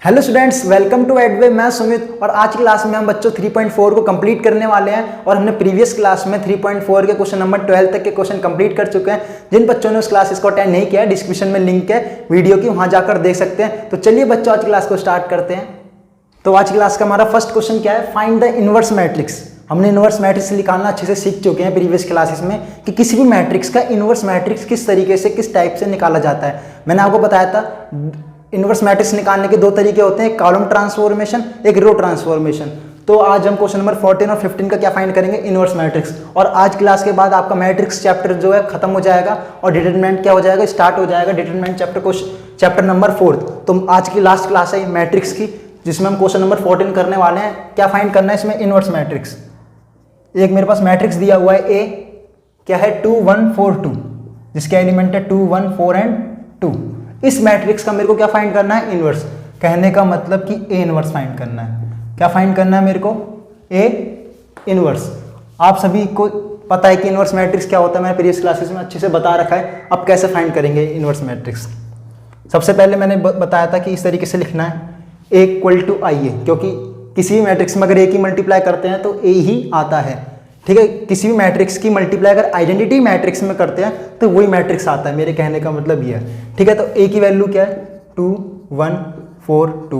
Hello students, welcome to एडवे। मैं सुमित और आज की क्लास में हम बच्चों 3.4 को कंप्लीट करने वाले हैं और हमने प्रीवियस क्लास में 3.4 के क्वेश्चन नंबर 12 तक के क्वेश्चन कंप्लीट कर चुके हैं। जिन बच्चों ने उस क्लासेस को अटेंड नहीं किया है, डिस्क्रिप्शन में लिंक है वीडियो की, वहां जाकर देख सकते हैं। तो चलिए बच्चों, आज क्लास को स्टार्ट करते हैं। तो आज क्लास का हमारा फर्स्ट क्वेश्चन क्या है? Find the inverse matrix. हमने इनवर्स मैट्रिक्स निकालना अच्छे से सीख चुके हैं प्रीवियस क्लासेस में कि किसी भी मैट्रिक्स का इनवर्स मैट्रिक्स किस तरीके से, किस टाइप से निकाला जाता है। मैंने आपको बताया था इनवर्स मैट्रिक्स निकालने के दो तरीके होते हैं, एक कॉलम ट्रांसफॉर्मेशन, एक रो ट्रांसफॉर्मेशन। तो आज हम क्वेश्चन नंबर 14 और 15 का क्या फाइंड करेंगे? Inverse matrix. और आज क्लास के बाद आपका मैट्रिक्स चैप्टर जो है खत्म हो जाएगा और डिटरमिनेंट क्या हो जाएगा? स्टार्ट हो जाएगा डिटरमिनेंट चैप्टर को, चैप्टर नंबर 4। तो आज की लास्ट क्लास है मैट्रिक्स की, जिसमें हम क्वेश्चन नंबर 14 करने वाले हैं। क्या फाइंड करना है इसमें? Inverse matrix. एक मेरे पास मैट्रिक्स दिया हुआ है ए, क्या है? 2 1 4 2, जिसके एलिमेंट है 2 1 4 एंड 2। इस मैट्रिक्स का मेरे को क्या फाइंड करना है? इनवर्स। कहने का मतलब कि ए इनवर्स फाइंड करना है। क्या फाइंड करना है मेरे को? A inverse. आप सभी को पता है कि इनवर्स मैट्रिक्स क्या होता है, मैंने प्रीवियस क्लासेस में अच्छे से बता रखा है। अब कैसे फाइंड करेंगे इनवर्स मैट्रिक्स? सबसे पहले मैंने बताया था कि इस तरीके से लिखना है, ए इक्वल टू आई ए, क्योंकि किसी भी मैट्रिक्स में अगर ए की मल्टीप्लाई करते हैं तो ए ही आता है। ठीक है, किसी भी मैट्रिक्स की मल्टीप्लाई अगर आइडेंटिटी मैट्रिक्स में करते हैं तो वही मैट्रिक्स आता है। मेरे कहने का मतलब ये है। ठीक है, तो ए की वैल्यू क्या है? 2 1 4 2।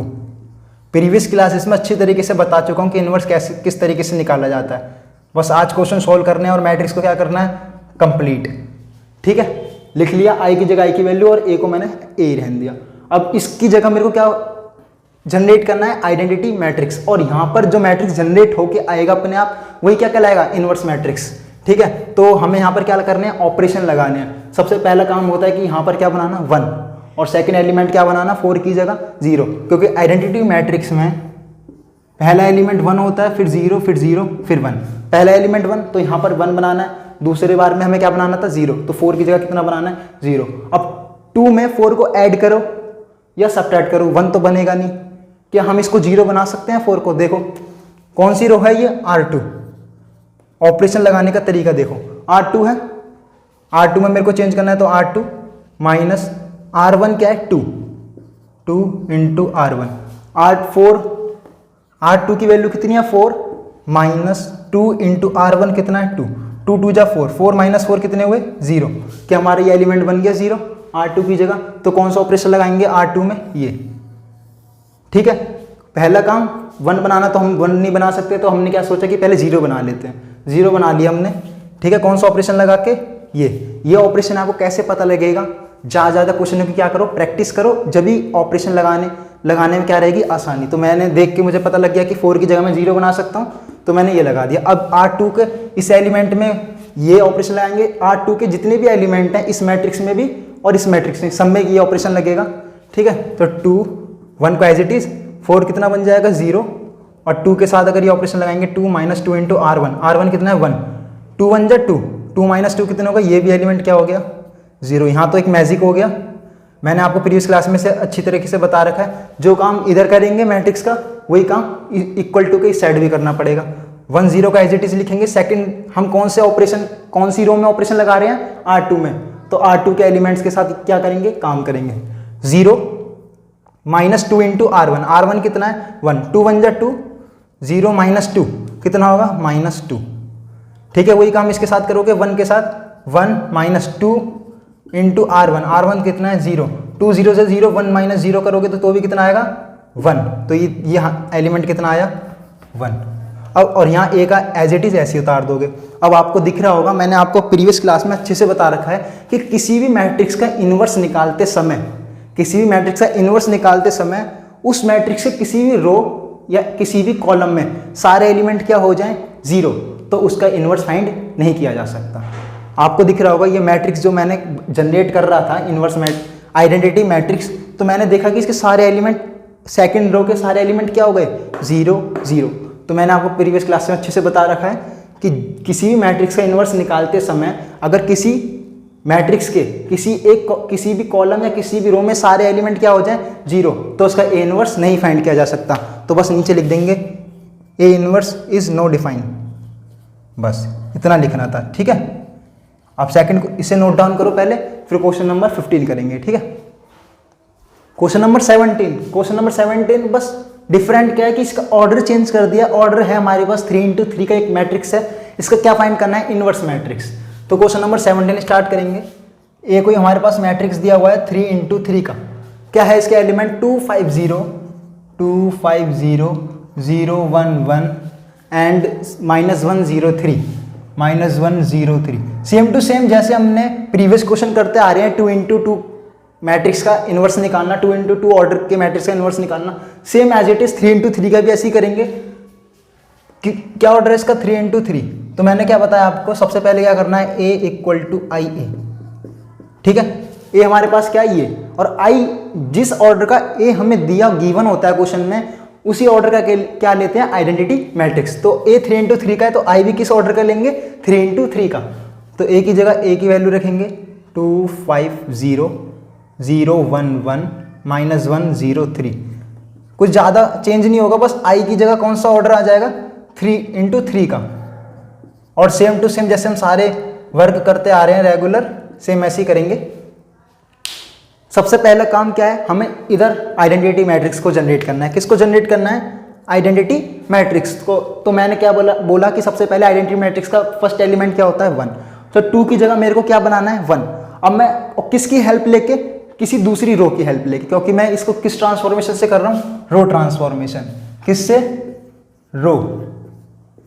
प्रीवियस क्लासेस में अच्छी तरीके से बता चुका हूँ कि इनवर्स कैसे, किस तरीके से निकाला जाता है। बस आज क्वेश्चन सोल्व करने हैं और मैट्रिक्स को क्या करना है? कंप्लीट। ठीक है, लिख लिया आई की जगह आई की वैल्यू और ए को मैंने ए रहने दिया। अब इसकी जगह मेरे को क्या जनरेट करना है? Identity matrix. और यहाँ पर जो मैट्रिक्स जनरेट होके आएगा अपने आप, वही क्या कहलाएगा? Inverse matrix. ठीक है, तो हमें यहाँ पर क्या करने हैं? ऑपरेशन लगाने हैं। सबसे पहला काम होता है कि यहाँ पर क्या बनाना? 1, और सेकंड एलिमेंट क्या बनाना? 4 की जगह 0, क्योंकि आइडेंटिटी मैट्रिक्स में पहला एलिमेंट 1 होता है, फिर 0, फिर 0, फिर 1। पहला एलिमेंट 1, तो यहाँ पर 1 बनाना है। दूसरे बार में हमें क्या बनाना था? 0, तो 4 की जगह कितना बनाना है? 0। अब 2 में 4 को ऐड करो या सब्ट्रैक्ट करो, 1 तो बनेगा नहीं। क्या हम इसको 0 बना सकते हैं? 4 को देखो कौन सी रो है ये? R2। ऑपरेशन लगाने का तरीका देखो, R2 है, R2 में मेरे को चेंज करना है, तो R2 माइनस R1 क्या है? 2 2 इंटू R1। R4, R2 की वैल्यू कितनी है? 4 माइनस 2 इंटू R1 कितना है? 2 2 2 जा 4, 4 माइनस 4 कितने हुए? 0। क्या हमारा ये एलिमेंट बन गया 0 R2 की जगह? तो कौन सा ऑपरेशन लगाएंगे R2 में? ये। ठीक है, पहला काम 1 बनाना, तो हम 1 नहीं बना सकते, तो हमने क्या सोचा कि पहले 0 बना लेते हैं। 0 बना लिया हमने। ठीक है, कौन सा ऑपरेशन लगा के? ये ऑपरेशन आपको कैसे पता लगेगा? ज़्यादा क्वेश्चनों की क्या करो? प्रैक्टिस करो, जब भी ऑपरेशन लगाने में क्या रहेगी? आसानी। तो मैंने देख के मुझे पता लग गया कि 4 की जगह मैं 0 बना सकता हूँ, तो मैंने ये लगा दिया। अब R2 के इस एलिमेंट में ये ऑपरेशन लगाएंगे। R2 के जितने भी एलिमेंट हैं इस मैट्रिक्स में भी और इस मैट्रिक्स में, सब में ये ऑपरेशन लगेगा। ठीक है, तो 2 1 को एज इट इज, 4 कितना बन जाएगा? 0, और 2 के साथ अगर ये ऑपरेशन लगाएंगे 2 माइनस 2 इंटू R1, R1 कितना है? 1, 2 1 जा 2, 2 माइनस 2 कितना होगा? ये भी एलिमेंट क्या हो गया? 0। यहाँ तो एक मैजिक हो गया। मैंने आपको प्रीवियस क्लास में से अच्छी तरीके से बता रखा है, जो काम इधर करेंगे मैट्रिक्स का, वही काम इक्वल टू के इस साइड भी करना पड़ेगा। 1 0 का एज इट इज लिखेंगे। सेकंड, हम कौन से ऑपरेशन, कौन सी रो में ऑपरेशन लगा रहे हैं? R2 में, तो R2 के एलिमेंट्स के साथ क्या करेंगे? काम करेंगे। 0 माइनस 2 इंटू R1, R1 कितना है? 1, 2 1 जा 2, 0 माइनस 2 कितना होगा? माइनस 2। ठीक है, वही काम इसके साथ करोगे 1 के साथ, 1 माइनस 2 इंटू R1, R1 कितना है? 0, 2 0 से 0, 1 माइनस 0 करोगे तो भी कितना आएगा? 1। तो ये एलिमेंट कितना आया? 1। अब और यहाँ ए का एज इट इज ऐसे उतार दोगे। अब आपको दिख रहा होगा, मैंने आपको प्रीवियस क्लास में अच्छे से बता रखा है कि किसी भी मैट्रिक्स का इनवर्स निकालते समय, किसी भी मैट्रिक्स का इनवर्स निकालते समय उस मैट्रिक्स के किसी भी रो या किसी भी कॉलम में सारे एलिमेंट क्या हो जाएं? 0, तो उसका इनवर्स फाइंड नहीं किया जा सकता। आपको दिख रहा होगा ये मैट्रिक्स जो मैंने जनरेट कर रहा था, इनवर्स आइडेंटिटी मैट्रिक्स, तो मैंने देखा कि इसके सारे एलिमेंट, सेकंड रो के सारे एलिमेंट क्या हो गए? 0 0। तो मैंने आपको प्रीवियस क्लास में अच्छे से बता रखा है कि किसी भी मैट्रिक्स का इनवर्स निकालते समय अगर किसी मैट्रिक्स के किसी भी कॉलम या किसी भी रो में सारे एलिमेंट क्या हो जाए? 0, तो उसका ए इनवर्स नहीं फाइंड किया जा सकता। तो बस नीचे लिख देंगे A inverse is no define, बस इतना लिखना था। ठीक है, आप सेकंड को इसे नोट डाउन करो पहले, फिर क्वेश्चन नंबर 15 करेंगे। ठीक है, क्वेश्चन नंबर 17 बस डिफरेंट क्या है कि इसका ऑर्डर चेंज कर दिया। ऑर्डर है हमारे पास 3 into 3 का एक मैट्रिक्स है, इसका क्या फाइंड करना है, इनवर्स मैट्रिक्स। तो क्वेश्चन नंबर 17 स्टार्ट करेंगे। ए कोई हमारे पास मैट्रिक्स दिया हुआ है 3 into 3 का, क्या है इसके element 2 5 0 0 1 1 and -1 0 3 same to same जैसे हमने प्रीवियस क्वेश्चन करते आ रहे हैं 2 into 2 मैट्रिक्स का इन्वर्स निकालना, 2 into 2 ऑर्डर के मैट्रिक्स का इन्वर्स निकालना, same as it is 3 into 3 का भी ऐसे ही करेंगे। क्या ऑर्डर है इसका 3 into 3। तो मैंने क्या बताया आपको, सबसे पहले क्या करना है, A इक्वल टू आई ए, ठीक है। ए हमारे पास क्या है ये, और आई जिस ऑर्डर का ए हमें दिया गिवन होता है क्वेश्चन में, उसी ऑर्डर का क्या लेते हैं, आइडेंटिटी मैट्रिक्स। तो ए 3 into 3 का है, तो आई भी किस ऑर्डर का लेंगे, 3 into 3 का। तो ए की जगह ए की वैल्यू रखेंगे 2 5 0 0 1 1 -1 0 3। कुछ ज़्यादा चेंज नहीं होगा, बस आई की जगह कौन सा ऑर्डर आ जाएगा, 3 into 3 का। और सेम टू सेम जैसे हम सारे वर्क करते आ रहे हैं रेगुलर, सेम ऐसे ही करेंगे। सबसे पहला काम क्या है, हमें इधर आइडेंटिटी मैट्रिक्स को जनरेट करना है। किसको जनरेट करना है, आइडेंटिटी मैट्रिक्स को। तो मैंने क्या बोला कि सबसे पहले आइडेंटिटी मैट्रिक्स का फर्स्ट एलिमेंट क्या होता है, 1। तो 2 की जगह मेरे को क्या बनाना है, 1। अब मैं किसकी हेल्प लेके, किसी दूसरी रो की हेल्प लेके, क्योंकि मैं इसको किस ट्रांसफॉर्मेशन से कर रहा हूँ, रो ट्रांसफॉर्मेशन। किससे, रो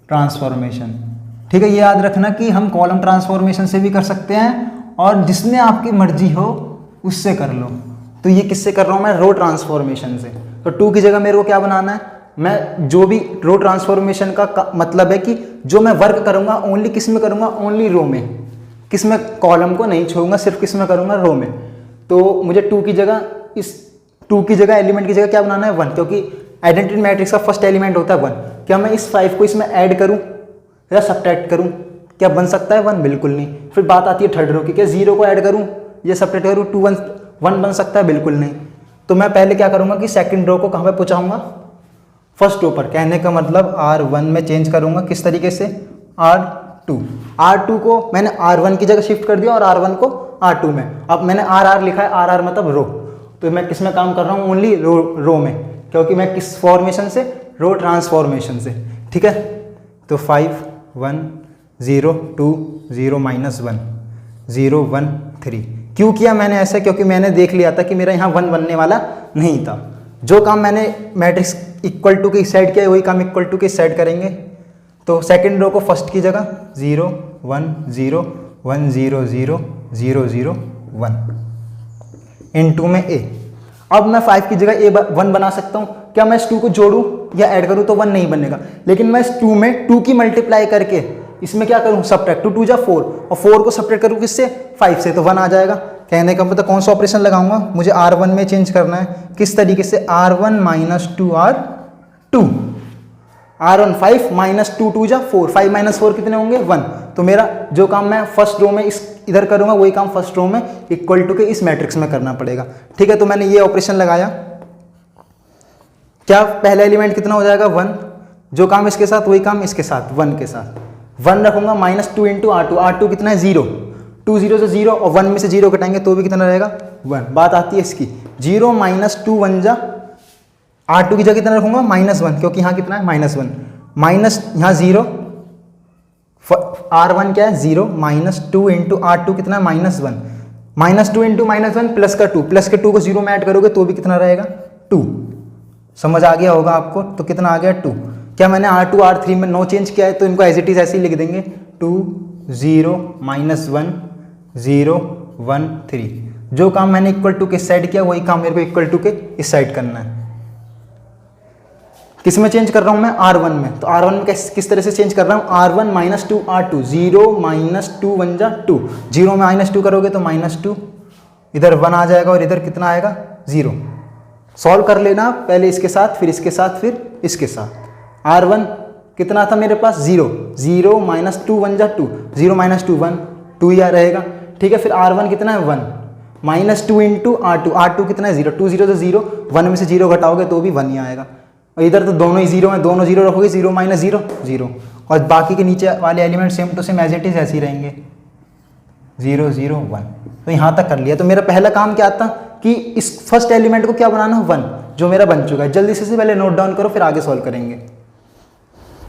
ट्रांसफॉर्मेशन, ठीक है। ये याद रखना कि हम कॉलम ट्रांसफॉर्मेशन से भी कर सकते हैं, और जिसमें आपकी मर्जी हो उससे कर लो। तो ये किससे कर रहा हूँ मैं, रो ट्रांसफॉर्मेशन से। तो 2 की जगह मेरे को क्या बनाना है, मैं जो भी रो ट्रांसफॉर्मेशन का मतलब है कि जो मैं वर्क करूँगा ओनली किस में करूँगा, ओनली रो में, किस में, कॉलम को नहीं छोड़ूंगा, सिर्फ किस में करूँगा, रो में। तो मुझे 2 की जगह, इस 2 की जगह एलिमेंट की जगह क्या बनाना है, 1, क्योंकि आइडेंटिटी मैट्रिक्स का फर्स्ट एलिमेंट होता है 1। क्या मैं इस 5 को इसमें ऐड करूँ या सब्ट्रैक्ट करूँ, क्या बन सकता है 1, बिल्कुल नहीं। फिर बात आती है थर्ड रो की, क्या 0 को ऐड करूँ या सब्ट्रैक्ट करूँ, 2 1 बन सकता है, बिल्कुल नहीं। तो मैं पहले क्या करूँगा कि सेकंड रो को कहाँ पे पहुँचाऊँगा, फर्स्ट रो पर। कहने का मतलब R1 में चेंज करूँगा, किस तरीके से, R2 को मैंने R1 की जगह शिफ्ट कर दिया और R1 को R2 में। अब मैंने RR लिखा है, RR मतलब रो। तो मैं किस में काम कर रहा हूँ, ओनली रो में, क्योंकि मैं किस फॉर्मेशन से, रो ट्रांसफॉर्मेशन से, ठीक है। तो 5 1 0 2 0 -1 0 1 3। क्यों किया मैंने ऐसा, क्योंकि मैंने देख लिया था कि मेरा यहाँ 1 बनने वाला नहीं था। जो काम मैंने मैट्रिक्स इक्वल टू के साइड किया, वही काम इक्वल टू के साइड करेंगे। तो सेकंड रो को फर्स्ट की जगह 0 1 0 1 0 0 0 0 1 इनटू में a। अब मैं 5 की जगह a 1 बना सकता हूँ। क्या मैं इस 2 को जोड़ूं या ऐड करूं तो 1 नहीं बनेगा, लेकिन मैं इस 2 में 2 की मल्टीप्लाई करके इसमें क्या करूं, सब्ट्रैक्ट, 2 2 जा 4, और 4 को सब्ट्रैक्ट करूं किससे, 5 से, तो 1 आ जाएगा। कहने का मतलब कौन सा ऑपरेशन लगाऊंगा, मुझे R1 में चेंज करना है। किस तरीके से, R1 - 2 R2, R1 5 -2 2 जा 4, 5 - 4 कितने होंगे, 1। तो मेरा जो काम मैं फर्स्ट रो में इधर करूंगा, वही काम फर्स्ट रो में इक्वल टू के इस मैट्रिक्स में करना पड़ेगा, ठीक है। तो मैंने ये ऑपरेशन लगाया। क्या पहला एलिमेंट कितना हो जाएगा, 1। जो काम इसके साथ वही काम इसके साथ, 1 के साथ 1 रखूंगा, -2 × R2, R2 कितना है, 0, 2 0 से 0, और 1 में से 0 घटाएंगे तो भी कितना रहेगा, 1। बात आती है इसकी, 0 -2 1 जा, R2 की जगह कितना रखूंगा, -1, क्योंकि यहाँ कितना है, -1, माइनस यहाँ 0, R1 क्या है, 0, -2 × R2 कितना है, -1, -2 × -1 प्लस का 2, प्लस के 2 को 0 में ऐड करोगे तो भी कितना रहेगा, 2। समझ आ गया होगा आपको, तो कितना आ गया, 2। क्या मैंने R2 R3 में नो चेंज किया है, तो इनको एज इट इज ऐसे ही लिख देंगे, 2 0 -1 0 1 3। जो काम मैंने इक्वल टू के साइड किया, वही काम मेरे को इक्वल टू के इस साइड करना है। किस में चेंज कर रहा हूं मैं, R1 में। तो R1 में किस तरह से चेंज कर रहा हूं, R1 -2 R2, 0 -2 1 जा 2, 0 में -2 करोगे तो -2, इधर 1 आ जाएगा और इधर कितना आएगा, 0। सॉल्व कर लेना, पहले इसके साथ, फिर इसके साथ, फिर इसके साथ। R1 कितना था मेरे पास, 0, 0 -2 1 जा 2, 0 -2 1, 2 ही रहेगा, ठीक है। फिर R1 कितना है, 1, -2 × R2, R2 कितना है, 0, 2 0 से 0, 1 में से 0 घटाओगे तो भी 1 ही आएगा। और इधर तो दोनों ही 0 हैं, दोनों 0 रखोगे, 0 -0 0, और बाकी के नीचे वाले element same to same as it is ऐसे ही रहेंगे, 0 0 1। तो यहाँ तक कर लिया। तो मेरा पहला काम क्या था, कि इस फर्स्ट एलिमेंट को क्या बनाना है 1, जो मेरा बन चुका है। जल्दी से पहले नोट डाउन करो, फिर आगे सॉल्व करेंगे।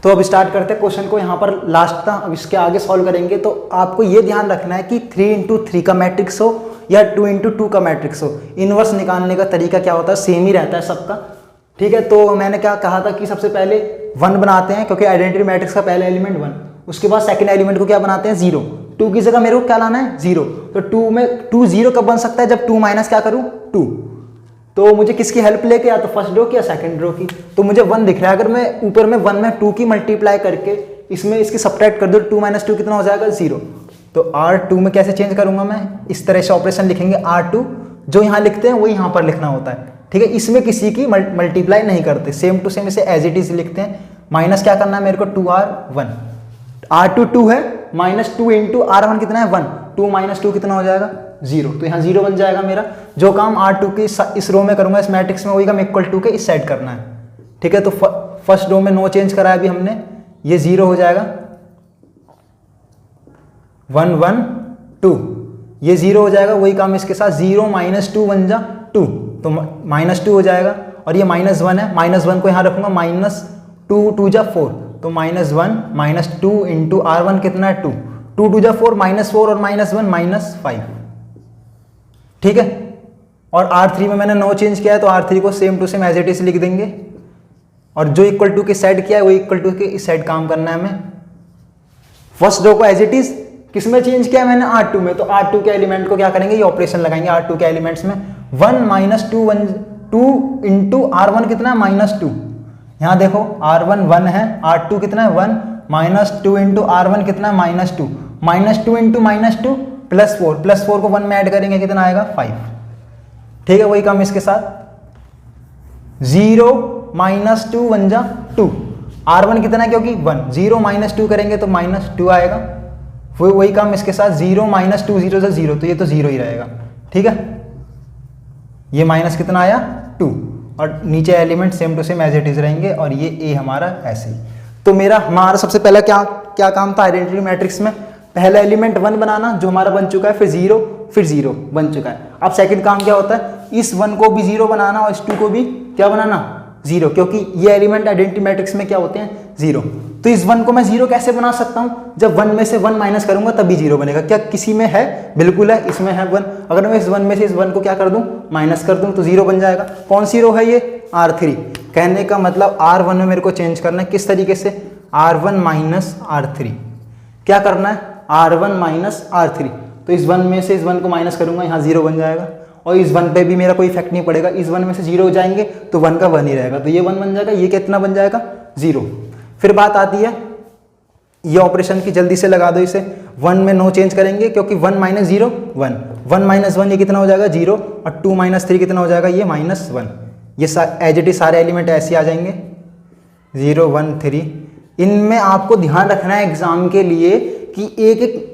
तो अब स्टार्ट करते हैं क्वेश्चन को, यहाँ पर लास्ट था, अब इसके आगे सॉल्व करेंगे। तो आपको ये ध्यान रखना है कि 3 इंटू 3 का मैट्रिक्स हो या 2 इंटू 2 का मैट्रिक्स हो, इनवर्स निकालने का तरीका क्या होता है, सेम ही रहता है सबका, ठीक है। तो मैंने क्या कहा था कि सबसे पहले 1 बनाते हैं, क्योंकि आइडेंटिटी मैट्रिक्स का पहला एलिमेंट 1, उसके बाद सेकंड एलिमेंट को क्या बनाते हैं 0, 2 की जगह मेरे को क्या लाना है 0। तो 2 में 2 0 कब बन सकता है, जब 2 माइनस क्या करूँ 2। तो मुझे किसकी हेल्प लेके, या तो फर्स्ट रो की या सेकंड रो की। तो मुझे 1 दिख रहा है, अगर मैं ऊपर में 1 में 2 की मल्टीप्लाई करके इसमें इसकी सब्ट्रैक्ट कर दो, 2 माइनस 2 कितना हो जाएगा 0। तो R2 में कैसे चेंज करूंगा मैं, इस तरह से ऑपरेशन लिखेंगे, R2 जो यहाँ लिखते हैं वो यहाँ पर लिखना होता है, ठीक है। इसमें किसी की मल्टीप्लाई नहीं करते, सेम टू सेम इसे एज इट इज लिखते हैं। माइनस क्या करना है मेरे को 2R1, R2 2 है, माइनस 2 इंटू R1 कितना है 1, 2 माइनस 2 कितना हो जाएगा 0। तो यहाँ 0 बन जाएगा मेरा। जो काम R2 के इस रो में करूंगा, इस मैट्रिक्स में, वही काम इक्वल टू के इस साइड करना है, ठीक है। तो फर्स्ट रो में नो चेंज करा है अभी हमने, ये 0 हो जाएगा, 1 1 2, ये 0 हो जाएगा। वही काम इसके साथ 0 माइनस 2 बन जा 2, तो माइनस 2 हो जाएगा। और ये -1 है, -1 को यहाँ रखूंगा, माइनस 2 2 जा 4, तो -1 माइनस 2 इंटू R1 कितना है 2, 2 2 जा 4, -4 और -1 -5, ठीक है। और R3 में मैंने नो चेंज किया है, तो R3 को same to same as it is लिख देंगे। और जो इक्वल टू के साइड किया है वो इक्वल टू के इस साइड काम करना है हमें। फर्स्ट रो को एज इट इज किस में चेंज किया है मैंने, R2 में। तो R2 के एलिमेंट को क्या करेंगे, ये ऑपरेशन लगाएंगे R2 के एलिमेंट्स में। 1 माइनस 2 इंटू R1 कितना है -2, यहाँ देखो R1 1 है, R2 कितना है 1, -2 इंटू R1 कितना है -2, -2 इंटू -2 +4, +4 को 1 में ऐड करेंगे कितना आएगा 5, ठीक है। वही काम इसके साथ 0 माइनस 2 बन जा 2, R1 कितना है क्योंकि 1, 0 माइनस 2 करेंगे तो -2 आएगा। वही काम इसके साथ 0 माइनस 2 0 से 0, तो ये तो 0 ही रहेगा, ठीक है। ये माइनस कितना आया 2, और नीचे element same to same as it is रहेंगे, और ये A हमारा ऐसे ही। तो हमारा सबसे पहला क्या काम था आइडेंटिटी मैट्रिक्स में, पहला एलिमेंट 1 बनाना जो हमारा बन चुका है, फिर 0 बन चुका है। अब सेकंड काम क्या होता है, इस 1 को भी 0 बनाना और इस 2 को भी क्या बनाना 0, क्योंकि ये एलिमेंट आइडेंटिटी मैट्रिक्स में क्या होते हैं 0। तो इस 1 को मैं 0 कैसे बना सकता हूँ, जब 1 में से 1 माइनस करूंगा तभी 0 बनेगा। क्या किसी में है, बिल्कुल है, इसमें है 1। अगर मैं इस 1 में से इस 1 को क्या कर दूं, माइनस कर दूं, तो 0 बन जाएगा। कौन सी रो है ये, R3। कहने का मतलब R1 में मेरे को चेंज करना है, किस तरीके से, R1 माइनस R3। क्या करना है, R1 माइनस R3। तो इस 1 में से इस 1 को माइनस करूंगा, यहाँ 0 बन जाएगा। और इस 1 पे भी मेरा कोई इफेक्ट नहीं पड़ेगा, इस 1 में से 0 हो जाएंगे तो 1 का 1 ही रहेगा, तो ये 1 बन जाएगा, ये कितना बन जाएगा 0। फिर बात आती है ये ऑपरेशन की, जल्दी से लगा दो इसे। 1 में नो चेंज करेंगे क्योंकि 1 माइनस 0 1, 1 माइनस 1 ये कितना हो जाएगा 0, और 2 माइनस 3 कितना हो जाएगा ये -1। ये एज इट इज सारे एलिमेंट ऐसे आ जाएंगे 0 1 3। इनमें आपको ध्यान रखना है एग्जाम के लिए कि एक एक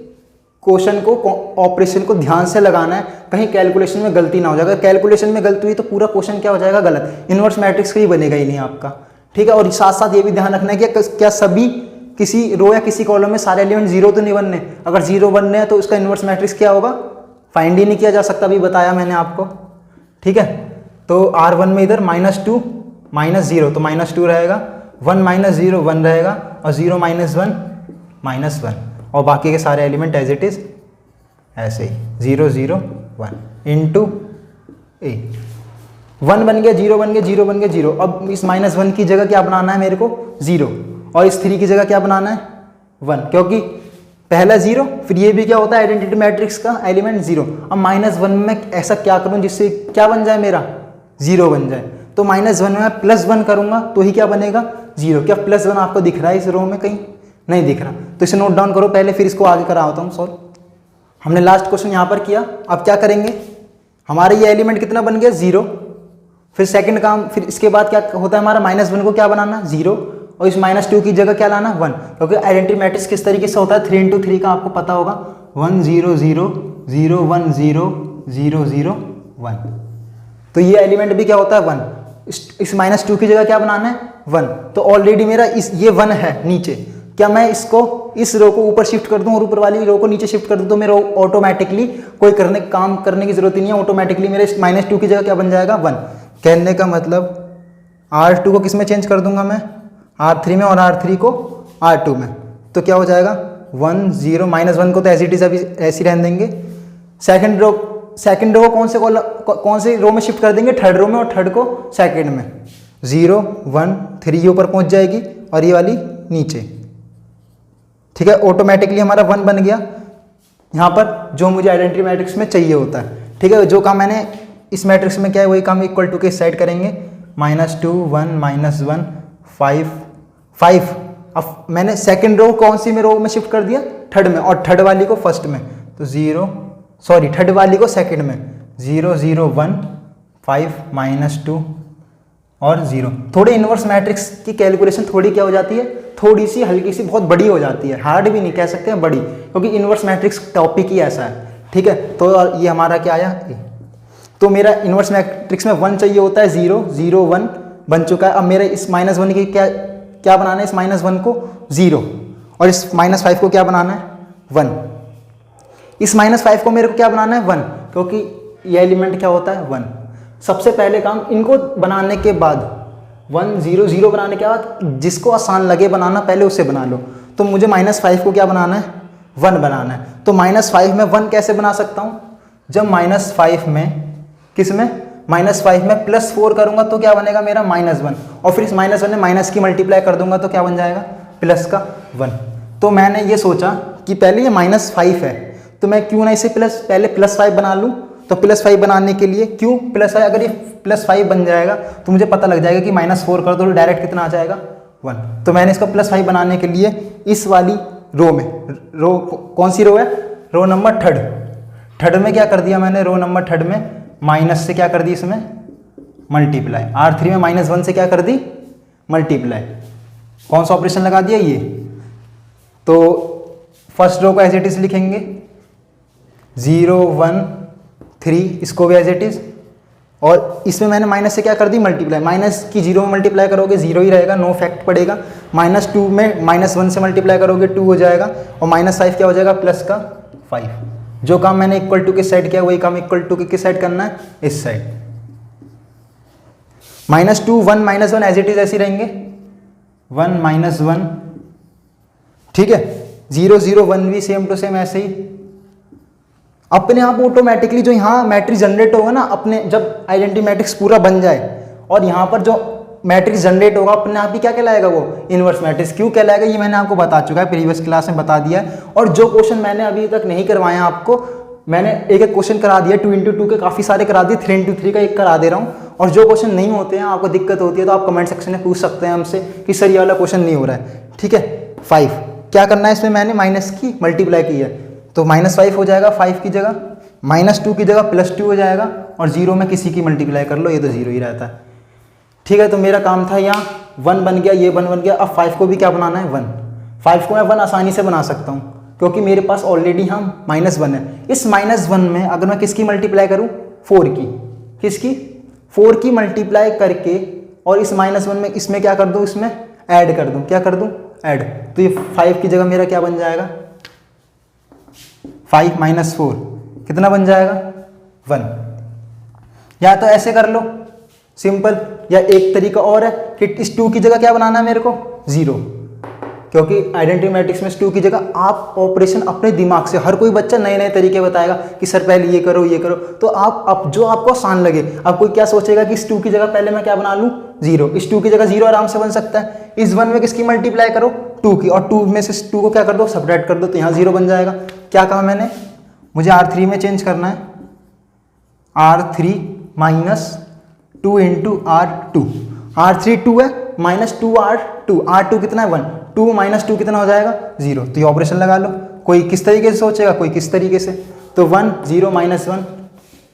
क्वेश्चन को, ऑपरेशन को ध्यान से लगाना है, कहीं कैलकुलेशन में गलती ना हो जाए। अगर कैलकुलेशन में गलती हुई तो पूरा क्वेश्चन क्या हो जाएगा गलत, इनवर्स मैट्रिक्स का ही बनेगा ही नहीं आपका, ठीक है। और साथ साथ ये भी ध्यान रखना है कि क्या सभी किसी रो या किसी कॉलम में सारे एलिमेंट 0 तो नहीं बनने। अगर 0 बनने हैं तो उसका इनवर्स मैट्रिक्स क्या होगा, फाइंड ही नहीं किया जा सकता, अभी बताया मैंने आपको, ठीक है। तो R1 में इधर -2 -0 तो -2 रहेगा, 1 माइनस 0 1 रहेगा, और 0 माइनस 1 -1, और बाकी के सारे एलिमेंट एज इट इज ऐसे ही 0 0 1 इंटू A। 1 बन गया, 0 बन गया, 0 बन गया, 0। अब इस -1 की जगह क्या बनाना है मेरे को 0, और इस 3 की जगह क्या बनाना है 1, क्योंकि पहला 0, फिर ये भी क्या होता है आइडेंटिटी मैट्रिक्स का एलिमेंट 0। अब -1 में ऐसा क्या करूं जिससे क्या बन जाए मेरा 0 बन जाए। तो -1 में मैं +1 करूंगा तो ही क्या बनेगा 0। क्या +1 आपको दिख रहा है इस रो में, कहीं नहीं दिख रहा, तो इसे नोट डाउन करो पहले, फिर इसको आगे करा होता हूँ सॉल्व। हमने लास्ट क्वेश्चन यहाँ पर किया, अब क्या करेंगे, हमारा ये एलिमेंट कितना बन गया 0। फिर सेकंड काम, फिर इसके बाद क्या होता है हमारा -1 को क्या बनाना 0, और इस -2 की जगह क्या लाना 1, क्योंकि आइडेंटिटी मैट्रिक्स किस तरीके से होता है 3 इंटू 3 का आपको पता होगा, 1 0 0 0 1 0 0 0 1। तो ये एलिमेंट भी क्या होता है 1। इस -2 की जगह क्या बनाना है 1, तो ऑलरेडी मेरा ये 1 है नीचे, क्या मैं इसको इस रो को ऊपर शिफ्ट कर दूं और ऊपर वाली रो को नीचे शिफ्ट कर दूं तो मेरा ऑटोमेटिकली कोई काम करने की जरूरत ही नहीं है, ऑटोमेटिकली मेरे -2 की जगह क्या बन जाएगा 1। कहने का मतलब R2 को किस में चेंज कर दूंगा मैं, R3 में, और R3 को R2 में, तो क्या हो जाएगा 1 0 -1 को तो एज इट इज अभी ऐसे ही रहने देंगे। सेकंड रो को कौन से रो में शिफ्ट कर देंगे, थर्ड रो में, और थर्ड को सेकंड में। 0 1 3 ये ऊपर पहुंच जाएगी और ये वाली नीचे, ठीक है। ऑटोमेटिकली हमारा 1 बन गया यहाँ पर, जो मुझे आइडेंटिटी मैट्रिक्स में चाहिए होता है, ठीक है। जो काम मैंने इस मैट्रिक्स में किया है वही काम इक्वल टू के साइड करेंगे, -2 1 -1 5 5। अब मैंने सेकंड रो कौन सी में रो में शिफ्ट कर दिया, थर्ड में, और थर्ड वाली को फर्स्ट में, तो थर्ड वाली को सेकंड में। 0 0 1 5 -2 और 0। थोड़े इनवर्स मैट्रिक्स की कैलकुलेशन थोड़ी क्या हो जाती है, थोड़ी सी हल्की सी बहुत बड़ी हो जाती है, हार्ड भी नहीं कह सकते हैं, बड़ी, क्योंकि इनवर्स मैट्रिक्स टॉपिक ही ऐसा है, ठीक है। तो ये हमारा क्या आया, तो मेरा इनवर्स मैट्रिक्स में 1 चाहिए होता है, 0 0 1 बन चुका है। अब मेरे इस -1 की क्या बनाना है, इस -1 को 0, और इस -5 को क्या बनाना है 1। इस -5 को मेरे को क्या बनाना है 1, क्योंकि ये एलिमेंट क्या होता है 1। सबसे पहले काम इनको बनाने के बाद 1 0 0 बनाने के बाद जिसको आसान लगे बनाना पहले उसे बना लो। तो मुझे -5 को क्या बनाना है 1 बनाना है। तो -5 में 1 कैसे बना सकता हूँ, जब -5 में किस में, -5 में +4 करूंगा तो क्या बनेगा मेरा -1, और फिर इस -1 में माइनस की मल्टीप्लाई कर दूंगा तो क्या बन जाएगा प्लस का 1। तो मैंने ये सोचा कि पहले ये -5 है तो मैं क्यों ना इसे पहले +5 बना लूँ। तो +5 बनाने के लिए क्यों +5, अगर ये +5 बन जाएगा तो मुझे पता लग जाएगा कि -4 कर दो तो डायरेक्ट कितना आ जाएगा 1। तो मैंने इसको +5 बनाने के लिए इस वाली रो में, रो कौन सी रो है, रो नंबर थर्ड में क्या कर दिया मैंने, रो नंबर थर्ड में माइनस से क्या कर दी, इसमें मल्टीप्लाई। R3 में -1 से क्या कर दी मल्टीप्लाई, कौन सा ऑपरेशन लगा दिया ये। तो फर्स्ट रो को एज इट इज लिखेंगे 0 1 3, इसको भी एज इट इज, और इसमें मैंने माइनस से क्या कर दी मल्टीप्लाई। माइनस की 0 में मल्टीप्लाई करोगे 0 ही रहेगा, नो फैक्ट पड़ेगा। -2 में -1 से मल्टीप्लाई करोगे 2 हो जाएगा, और -5 क्या हो जाएगा प्लस का 5। जो काम मैंने इक्वल टू के साइड किया वही काम इक्वल टू के किस साइड करना है, इस साइड। -2 1 -1 एज इट इज ऐसे रहेंगे, 1 -1, ठीक है। 0 0 1 भी सेम टू सेम ऐसे ही अपने आप ऑटोमेटिकली जो यहाँ मैट्रिक्स जनरेट होगा ना, अपने जब आइडेंटिटी मैट्रिक्स पूरा बन जाए और यहाँ पर जो मैट्रिक्स जनरेट होगा अपने आप ही क्या कहलाएगा, वो इनवर्स मैट्रिक्स। क्यों कहलाएगा ये मैंने आपको बता चुका है, प्रीवियस क्लास में बता दिया है। और जो क्वेश्चन मैंने अभी तक नहीं करवाया आपको, मैंने एक क्वेश्चन करा दिया, 2 × 2 के काफ़ी सारे करा दिए, 3 × 3 का एक करा दे रहा हूँ। और जो क्वेश्चन नहीं होते हैं, आपको दिक्कत होती है तो आप कमेंट सेक्शन में पूछ सकते हैं हमसे कि सर ये वाला क्वेश्चन नहीं हो रहा है, ठीक है। 5 क्या करना है, इसमें मैंने माइनस की मल्टीप्लाई की है तो -5 हो जाएगा 5 की जगह, -2 की जगह +2 हो जाएगा, और 0 में किसी की मल्टीप्लाई कर लो, ये तो 0 ही रहता है, ठीक है। तो मेरा काम था यहाँ 1 बन गया, ये 1 बन गया। अब 5 को भी क्या बनाना है 1। 5 को मैं 1 आसानी से बना सकता हूँ क्योंकि मेरे पास ऑलरेडी हम -1 है। इस -1 में अगर मैं किसकी मल्टीप्लाई करूँ, 4 की, किसकी 4 की मल्टीप्लाई करके, और इस -1 में इसमें क्या कर दूँ, इसमें ऐड कर दूँ, क्या कर दूँ ऐड। तो ये 5 की जगह मेरा क्या बन जाएगा 5 - 4 कितना बन जाएगा 1। या तो ऐसे कर लो सिंपल, या एक तरीका और है कि इस 2 की जगह क्या बनाना है मेरे को 0, क्योंकि आइडेंटिटी मैट्रिक्स में इस 2 की जगह आप ऑपरेशन अपने दिमाग से, हर कोई बच्चा नए नए तरीके बताएगा कि सर पहले ये करो ये करो, तो आप जो आपको आसान लगे। अब कोई क्या सोचेगा कि इस 2 की जगह पहले मैं क्या बना लूँ 0, इस 2 की जगह 0 आराम से बन सकता है। इस 1 में किसकी मल्टीप्लाई करो 2 की, और 2 में से 2 को क्या कर दो सब्ट्रैक्ट कर दो, तो यहाँ 0 बन जाएगा। क्या कहा मैंने, मुझे R3 में चेंज करना है, R3 -2 × R2, R3 2 है, -2 R2 कितना है 1, 2 - 2 कितना हो जाएगा 0। तो ये ऑपरेशन लगा लो, कोई किस तरीके से सोचेगा, कोई किस तरीके से। तो 1 0 -1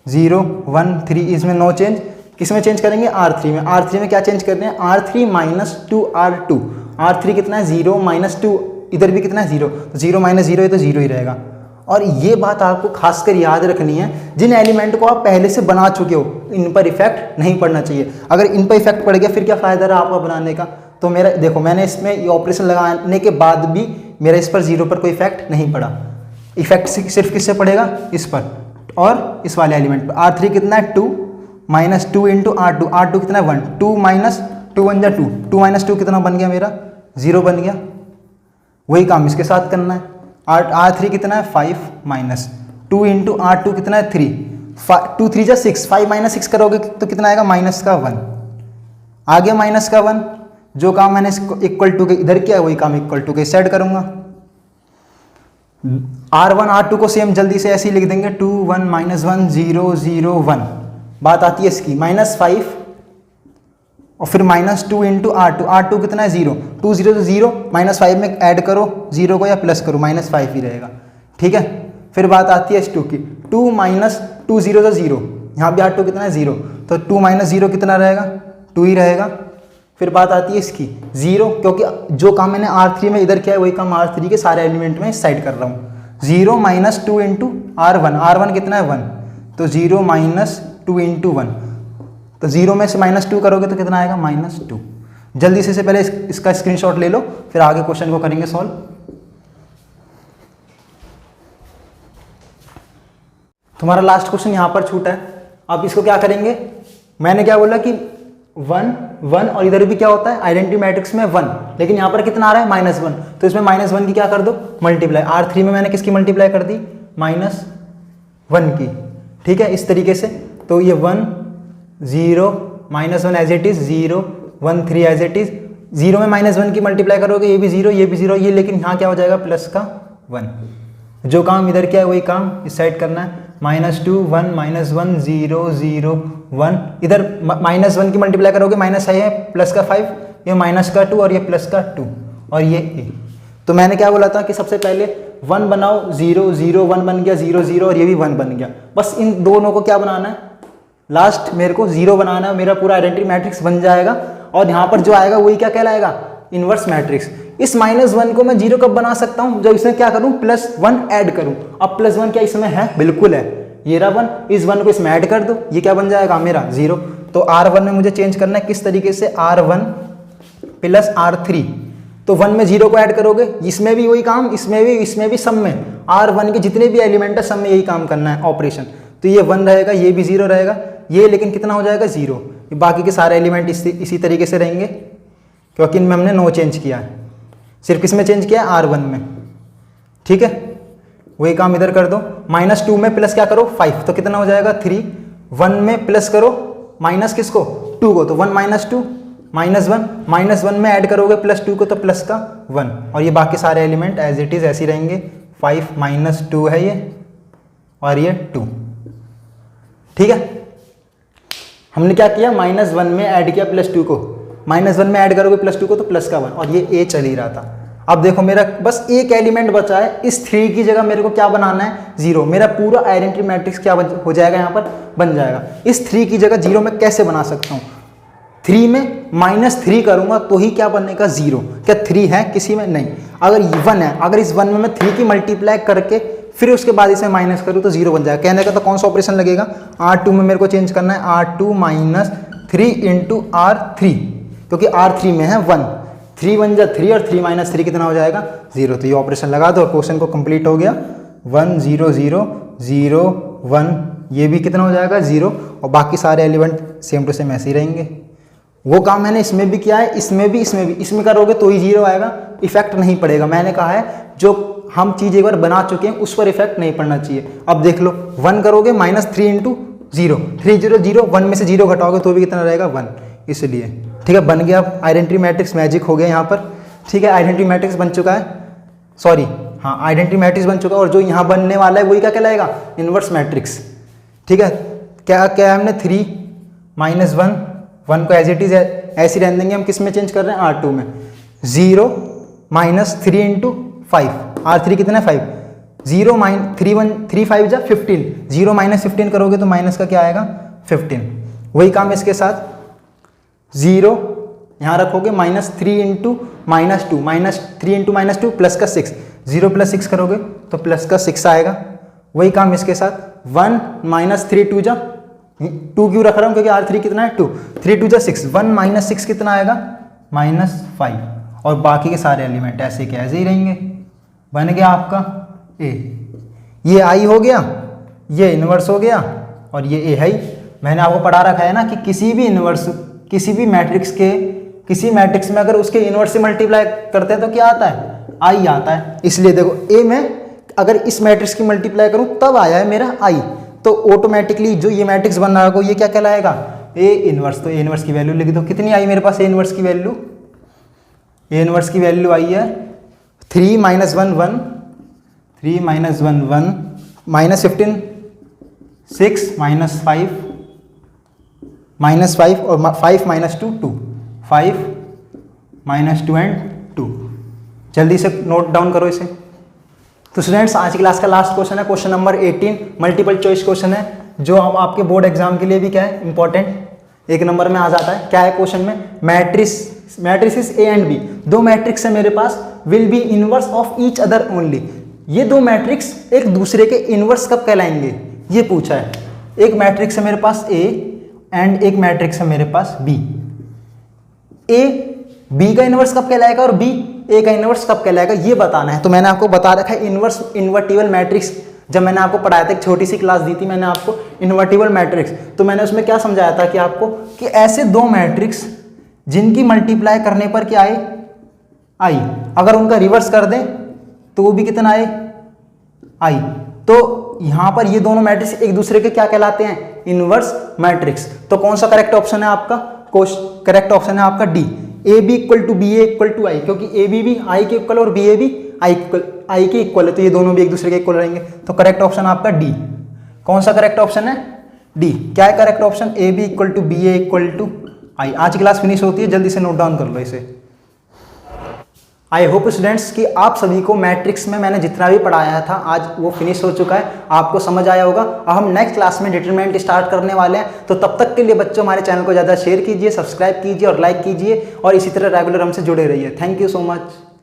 0 1 3, इसमें नो चेंज, किस में चेंज करेंगे R3 में। R3 में क्या चेंज करने हैं, R3 -2 R2, R3 कितना है 0 -2, इधर भी कितना है 0, तो 0 - 0 है तो 0 ही रहेगा। और ये बात आपको खासकर याद रखनी है, जिन एलिमेंट को आप पहले से बना चुके हो इन पर इफेक्ट नहीं पड़ना चाहिए। अगर इन पर इफेक्ट पड़ गया फिर क्या फ़ायदा रहा आपका बनाने का। तो मेरा देखो मैंने इसमें ये ऑपरेशन लगाने के बाद भी मेरा इस पर 0 पर कोई इफेक्ट नहीं पड़ा। इफेक्ट सिर्फ किससे पड़ेगा, इस पर और इस वाले एलिमेंट पर। R3 कितना है 2 माइनस 2 इंटू R2, R2 कितना है 1, 2 माइनस 2 1 जा 2, 2 माइनस 2 कितना बन गया मेरा 0 बन गया। वही काम इसके साथ करना है। R3 कितना है 5 माइनस 2 इंटू R2 कितना है 3, 2 3 जा 6, 5 माइनस 6 करोगे तो कितना आएगा माइनस का 1, आ गया माइनस का 1। जो काम मैंने इसको इक्वल टू के इधर किया वही काम इक्वल टू के सेट करूंगा। R1 R2 को सेम जल्दी से ऐसे ही लिख देंगे 2 1 माइनस 1 0 0 1। बात आती है इसकी -5 और फिर -2 इंटू R2, R2 कितना है 0, 2 0 तो 0, -5 में ऐड करो 0 को या प्लस करो -5 ही रहेगा। ठीक है, फिर बात आती है S2 की, 2 माइनस 2 0 तो 0, यहाँ भी R2 कितना है 0, तो 2 माइनस 0 कितना रहेगा 2 ही रहेगा। फिर बात आती है इसकी 0, क्योंकि जो काम मैंने R3 में इधर किया है वही काम R3 के सारे एलिमेंट में इस साइड कर रहा हूँ। 0 माइनस 2 इंटू R1, R1 कितना है 1, तो 0 माइनस 2 इंटू 1, तो 0 में से -2 करोगे तो कितना आएगा -2। जल्दी से पहले इसका स्क्रीनशॉट ले लो, फिर आगे क्वेश्चन को करेंगे सॉल्व। तुम्हारा लास्ट क्वेश्चन यहाँ पर छूटा है। अब इसको क्या करेंगे, मैंने क्या बोला कि 1 1 और इधर भी क्या होता है आइडेंटिटी मैट्रिक्स में 1, लेकिन यहाँ पर कितना आ रहा है -1, तो इसमें -1 की क्या कर दो मल्टीप्लाई। R3 में मैंने किसकी मल्टीप्लाई कर दी -1 की। ठीक है, इस तरीके से तो ये 1 0 -1 as it is 0 1 3 as it is. 0 में -1 की मल्टीप्लाई करोगे ये भी 0 ये भी 0 ये, लेकिन यहाँ क्या हो जाएगा प्लस का 1। जो काम इधर किया है वही काम इस साइड करना है। -2 1 -1 0 0 1, इधर -1 की मल्टीप्लाई करोगे माइनस है प्लस का 5, ये माइनस का 2 और ये प्लस का 2 और ये a। तो मैंने क्या बोला था कि सबसे पहले 1 बनाओ, 0 0 1 बन गया, 0 0 और ये भी 1 बन गया। बस इन दोनों को क्या बनाना है, लास्ट मेरे को 0 बनाना है, मेरा पूरा आइडेंटिटी मैट्रिक्स बन जाएगा। और यहाँ पर जो आएगा वही क्या कहलाएगा इनवर्स मैट्रिक्स। इस -1 को मैं 0 कब बना सकता हूँ, जब इसमें क्या करूँ +1 ऐड करूँ। अब +1 क्या इसमें है, बिल्कुल है, ये रहा 1, इस 1 को इसमें ऐड कर दो, ये क्या बन जाएगा मेरा 0। तो R1 में मुझे चेंज करना है किस तरीके से, R1 प्लस R3, तो 1 में 0 को ऐड करोगे, इसमें भी वही काम, इसमें भी सब में R1 के जितने भी एलिमेंट है सब में यही काम करना है ऑपरेशन। तो ये 1 रहेगा, ये भी 0 रहेगा, ये लेकिन कितना हो जाएगा 0। बाकी के सारे एलिमेंट इसी तरीके से रहेंगे, क्योंकि इनमें हमने नो चेंज किया है, सिर्फ किसमें चेंज किया है R1 में। ठीक है, वही काम इधर कर दो। -2 में प्लस क्या करो 5, तो कितना हो जाएगा 3। 1 में प्लस करो माइनस किसको 2 को, तो 1 -2 -1 -1 में ऐड करोगे +2 को, तो प्लस का 1 और ये बाकी सारे एलिमेंट एज इट इज ऐसे रहेंगे। 5 -2 है ये और ये 2। ठीक है, हमने क्या किया -1 में ऐड किया +2 को, -1 में ऐड करोगे +2 को तो प्लस का 1 और ये a चल ही रहा था। अब देखो मेरा बस एक एलिमेंट बचा है, इस 3 की जगह मेरे को क्या बनाना है 0। मेरा पूरा आइडेंटिटी मैट्रिक्स क्या हो जाएगा यहाँ पर बन जाएगा। इस 3 की जगह 0 मैं कैसे बना सकता हूँ, 3 में -3 करूँगा तो ही क्या बनेगा 0। क्या 3 है किसी में, नहीं। अगर 1 है, अगर इस 1 में मैं 3 की मल्टीप्लाई करके फिर उसके बाद इसमें माइनस करूँ तो 0 बन जाएगा। कहने का तो कौन सा ऑपरेशन लगेगा, R2 में मेरे को चेंज करना है R2 -3 इंटू R3, क्योंकि R3 में है 1, 3 1 जा 3 और 3 -3 कितना हो जाएगा 0। तो ये ऑपरेशन लगा दो और क्वेश्चन को कंप्लीट हो गया। 1 0 0 0 1, ये भी कितना हो जाएगा 0 और बाकी सारे एलिमेंट सेम टू सेम ऐसे ही रहेंगे। वो काम मैंने इसमें भी किया है, इसमें भी, इसमें करोगे तो ही 0 आएगा, इफेक्ट नहीं पड़ेगा। मैंने कहा है जो हम चीज़ एक बार बना चुके हैं उस पर इफेक्ट नहीं पड़ना चाहिए। अब देख लो 1 करोगे -3 इंटू 0, 3 0 0, 1 में से 0 घटाओगे तो भी कितना रहेगा 1, इसलिए। ठीक है, बन गया आइडेंटिटी मैट्रिक्स, मैजिक हो गया यहाँ पर। ठीक है, आइडेंटिटी मैट्रिक्स बन चुका है, सॉरी हाँ आइडेंटिटी मैट्रिक्स बन चुका है। और जो यहाँ बनने वाला है वही क्या कहलाएगा इनवर्स मैट्रिक्स। ठीक है, क्या क्या हमने 3 -1 1 को एज इट इज ऐसे रहने देंगे। हम किस में चेंज कर रहे हैं R2 में। 0 -3 इंटू 5, R3 कितना है 5, 0 3 1 3 5 जा 15, 0 -15 करोगे तो माइनस का क्या आएगा 15। वही काम इसके साथ 0 यहाँ रखोगे -3 इंटू -2, -3 इंटू -2 प्लस का 6, 0 + 6 करोगे तो प्लस का 6 आएगा। वही काम इसके साथ 1 -3 2 जा 2 क्यों रख रहा हूँ, क्योंकि R3 कितना है 2, 3 2 जा 6, 1 -6 कितना आएगा -5 और बाकी के सारे एलिमेंट ऐसे के ऐसे ही रहेंगे। बन गया आपका ए। ये आई हो गया, ये इन्वर्स हो गया और ये ए है ही। मैंने आपको पढ़ा रखा है ना कि किसी भी मैट्रिक्स में अगर उसके इन्वर्स से मल्टीप्लाई करते हैं तो क्या आता है? आई आता है। इसलिए देखो ए में अगर इस मैट्रिक्स की मल्टीप्लाई करूं तब आया है मेरा आई, तो ऑटोमेटिकली जो ये मैट्रिक्स बन रहा है ये क्या कहलाएगा? A inverse. तो ए इन्वर्स की वैल्यू लिख दो। कितनी आई मेरे पास ए इन्वर्स की वैल्यू? ए इन्वर्स की वैल्यू आई है 3 - 1 1, 3 - 1 1, -15 6, -5 और 5 - 2 2, 5 - 2 एंड 2। जल्दी से नोट डाउन करो इसे। तो स्टूडेंट्स आज की क्लास का लास्ट क्वेश्चन है question number 18, multiple choice question है जो हम आपके बोर्ड एग्जाम के लिए भी क्या है इंपॉर्टेंट, 1 नंबर में आ जाता है। क्या है क्वेश्चन में? मैट्रिसेस ए एंड बी, दो मैट्रिक्स है मेरे पास, will be inverse of each other only. ये दो मैट्रिक्स एक दूसरे के इनवर्स कब कहलाएंगे ये पूछा है। एक मैट्रिक्स है मेरे पास ए एंड एक मैट्रिक्स है मेरे पास बी। ए बी का इनवर्स कब कहलाएगा और बी ए का इनवर्स कब कहलाएगा ये बताना है। तो मैंने आपको बता रखा है इन्वर्टिबल मैट्रिक्स। जब मैंने आपको पढ़ाया था, एक छोटी सी क्लास दी थी मैंने आपको इन्वर्टिबल मैट्रिक्स, तो मैंने उसमें क्या समझाया था कि आपको कि ऐसे दो मैट्रिक्स जिनकी मल्टीप्लाई करने पर क्या आए? आई। अगर उनका रिवर्स कर दें तो वो भी कितना आए? आई। तो यहां पर ये दोनों मैट्रिक्स एक दूसरे के क्या कहलाते हैं? Inverse matrix. तो कौन सा करेक्ट ऑप्शन है आपका? करेक्ट ऑप्शन है आपका D, A B equal to B A equal to I, क्योंकि ए बी भी आई के इक्वल और बी ए भी आई के इक्वल है, तो ये दोनों भी एक दूसरे के इक्वल रहेंगे। तो करेक्ट ऑप्शन आपका डी। कौन सा करेक्ट ऑप्शन है? डी। क्या है correct option? A B equal to B A equal to I. आज क्लास फिनिश होती है, जल्दी से नोट डाउन कर लो इसे। आई होप स्टूडेंट्स कि आप सभी को मैट्रिक्स में मैंने जितना भी पढ़ाया था आज वो फिनिश हो चुका है, आपको समझ आया होगा। अब हम नेक्स्ट क्लास में डिटरमिनेंट स्टार्ट करने वाले हैं। तो तब तक के लिए बच्चों हमारे चैनल को ज़्यादा शेयर कीजिए, सब्सक्राइब कीजिए और लाइक कीजिए और इसी तरह रेगुलर हमसे जुड़े रहिए। Thank you so much.